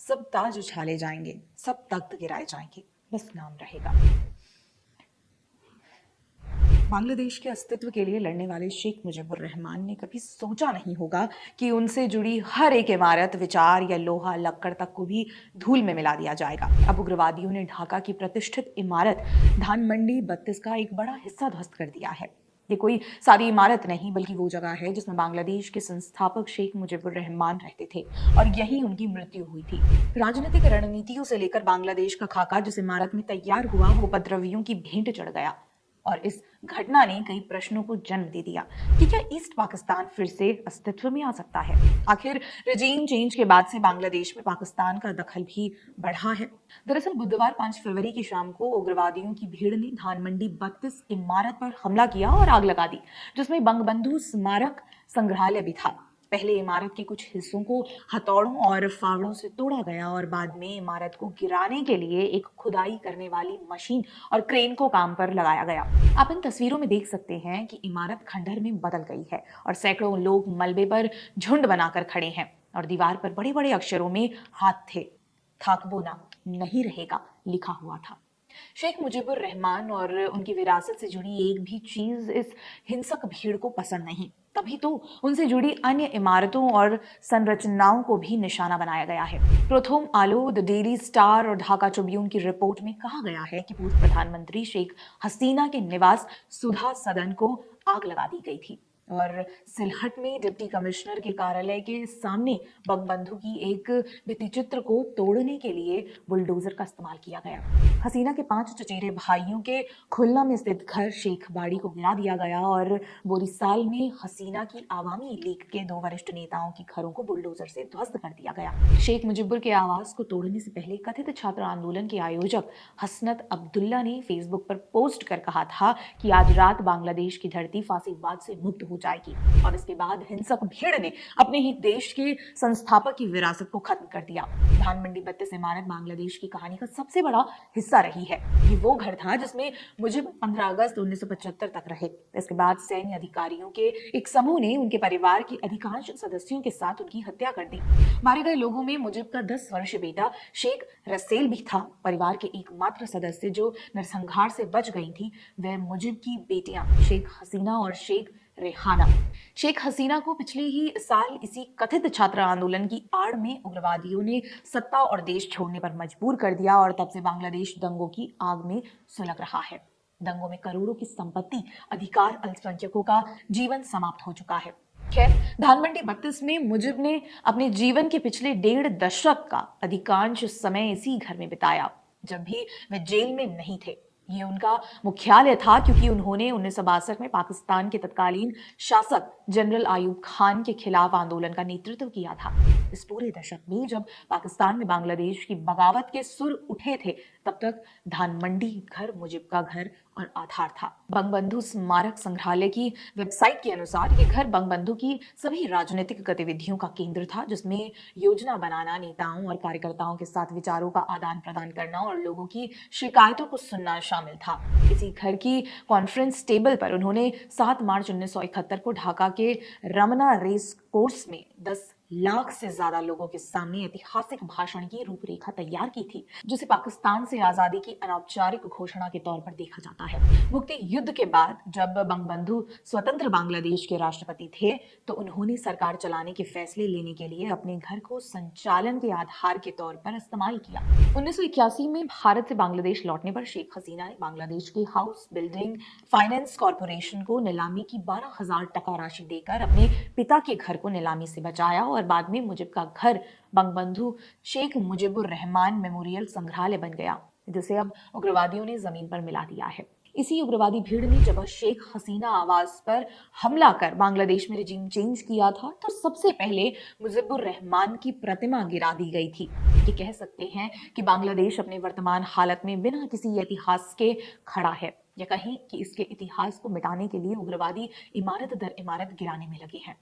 सब ताज उछाले जाएंगे, सब तख्त गिराए जाएंगे, बस नाम रहेगा। बांग्लादेश के अस्तित्व के लिए लड़ने वाले शेख मुजीबुर रहमान ने कभी सोचा नहीं होगा कि उनसे जुड़ी हर एक इमारत, विचार या लोहा लक्कड़ तक को भी धूल में मिला दिया जाएगा। अब उग्रवादियों ने ढाका की प्रतिष्ठित इमारत धानमंडी 32 का एक बड़ा हिस्सा ध्वस्त कर दिया है। ये कोई सारी इमारत नहीं, बल्कि वो जगह है जिसमें बांग्लादेश के संस्थापक शेख मुजीबुर रहमान रहते थे और यही उनकी मृत्यु हुई थी। राजनीतिक रणनीतियों से लेकर बांग्लादेश का खाका जिस इमारत में तैयार हुआ, वो उपद्रवियों की भेंट चढ़ गया। और इस घटना ने कई प्रश्नों को जन्म दे दिया कि क्या ईस्ट पाकिस्तान फिर से अस्तित्व में आ सकता है। आखिर रजीम चेंज के बाद से बांग्लादेश में पाकिस्तान का दखल भी बढ़ा है। दरअसल बुधवार 5 फरवरी की शाम को उग्रवादियों की भीड़ ने धानमंडी 32 इमारत पर हमला किया और आग लगा दी, जिसमें बंगबंधु स्मारक संग्रहालय भी था। पहले इमारत के कुछ हिस्सों को हथौड़ों और फावड़ों से तोड़ा गया और बाद में इमारत को गिराने के लिए एक खुदाई करने वाली मशीन और क्रेन को काम पर लगाया गया। आप इन तस्वीरों में देख सकते हैं कि इमारत खंडहर में बदल गई है और सैकड़ों लोग मलबे पर झुंड बनाकर खड़े हैं और दीवार पर बड़े बड़े अक्षरों में हाथ थे, थाकबो ना, नहीं रहेगा लिखा हुआ था। शेख मुजीबुर रहमान और उनकी विरासत से जुड़ी एक भी चीज इस हिंसक भीड़ को पसंद नहीं, तभी तो उनसे जुड़ी अन्य इमारतों और संरचनाओं को भी निशाना बनाया गया है। प्रथम आलो, द डेली स्टार और ढाका ट्रिब्यून की रिपोर्ट में कहा गया है कि पूर्व प्रधानमंत्री शेख हसीना के निवास सुधा सदन को आग लगा दी गई थी और सिलहट में डिप्टी कमिश्नर के कार्यालय के सामने बंगबंधु की एक भित्तिचित्र को तोड़ने के लिए बुलडोजर का इस्तेमाल किया गया। हसीना के 5 चचेरे भाइयों के खुलना में स्थित घर शेख बाड़ी को गिरा दिया गया और बोरीसाल में हसीना की आवामी लीग के 2 वरिष्ठ नेताओं के घरों को बुलडोजर से ध्वस्त कर दिया गया। शेख मुजीबुर के आवास को तोड़ने से पहले कथित छात्र आंदोलन के आयोजक हसनत अब्दुल्ला ने फेसबुक पर पोस्ट कर कहा था कि आज रात बांग्लादेश की धरती फांसीवाद से मुक्त हो जाएगी और इसके बाद हिंसक भीड़ ने अपने ही देश के संस्थापक की विरासत को खत्म कर दिया। धानमंडी 32 इमारत बांग्लादेश की कहानी का सबसे बड़ा हिस्सा रही है। ये वो घर था जिसमें मुजीब 15 अगस्त 1975 तक रहे। इसके बाद सैन्य अधिकारियों के एक समूह ने उनके परिवार के अधिकांश सदस्यों के साथ उनकी हत्या कर दी। मारे गए लोगों में मुजीब का 10 वर्षीय बेटा शेख रसेल भी था। परिवार के एकमात्र सदस्य जो नरसंहार से बच गई थी वह मुजीब की बेटियां शेख हसीना और शेख रेहाना। शेख हसीना को पिछले ही साल इसी कथित छात्र आंदोलन की आड़ में उग्रवादियों ने सत्ता और देश छोड़ने पर मजबूर कर दिया और तब से बांग्लादेश दंगों की आग में सुलग रहा है। दंगों में करोड़ों की संपत्ति, अधिकार, अल्पसंख्यकों का जीवन समाप्त हो चुका है। खैर, धानमंडी 32 में मुजीब ने अपने जीवन के पिछले 1.5 दशक का अधिकांश समय इसी घर में बिताया, जब भी वे जेल में नहीं थे। ये उनका मुख्यालय था क्योंकि उन्होंने 1962 में पाकिस्तान के तत्कालीन शासक जनरल आयूब खान के खिलाफ आंदोलन का नेतृत्व किया था। इस पूरे दशक में जब पाकिस्तान में बांग्लादेश की बगावत के सुर उठे थे, तब तक धानमंडी घर मुजीब का घर और आधार था। बंगबंधु स्मारक संग्रहालय की वेबसाइट के अनुसार ये घर बंगबंधु की सभी राजनीतिक गतिविधियों का केंद्र था, जिसमें योजना बनाना, नेताओं और कार्यकर्ताओं के साथ विचारों का आदान प्रदान करना और लोगों की शिकायतों को सुनना शामिल था। इसी घर की कॉन्फ्रेंस टेबल पर उन्होंने 7 मार्च 1971 को ढाका के रमना रेस कोर्स में 10 लाख से ज्यादा लोगों के सामने ऐतिहासिक भाषण की रूपरेखा तैयार की थी, जिसे पाकिस्तान से आजादी की अनौपचारिक घोषणा के तौर पर देखा जाता है। मुक्ति युद्ध के बाद जब बंगबंधु स्वतंत्र बांग्लादेश के राष्ट्रपति थे, तो उन्होंने सरकार चलाने के फैसले लेने के लिए अपने घर को संचालन के आधार के तौर पर इस्तेमाल किया। 1981 में भारत से बांग्लादेश लौटने पर शेख हसीना ने बांग्लादेश के हाउस बिल्डिंग फाइनेंस कॉरपोरेशन को नीलामी की 12,000 टका राशि देकर अपने पिता के घर को नीलामी से बचाया और बाद में मुजीब का घर बंगबंधु शेख मुजीबुर रहमान मेमोरियल संग्रहालय बन गया, जिसे अब उग्रवादियों ने जमीन पर मिला दिया है। इसी उग्रवादी भीड़ ने जब शेख हसीना आवास पर हमला कर बांग्लादेश में रजीम चेंज किया था, तो सबसे पहले मुजीबुर रहमान की प्रतिमा गिरा दी गई थी। ये कह सकते हैं कि बांग्लादेश अपने वर्तमान हालत में बिना किसी इतिहास के खड़ा है, या कहीं कि इसके इतिहास को मिटाने के लिए उग्रवादी इमारत दर इमारत गिराने में लगे हैं।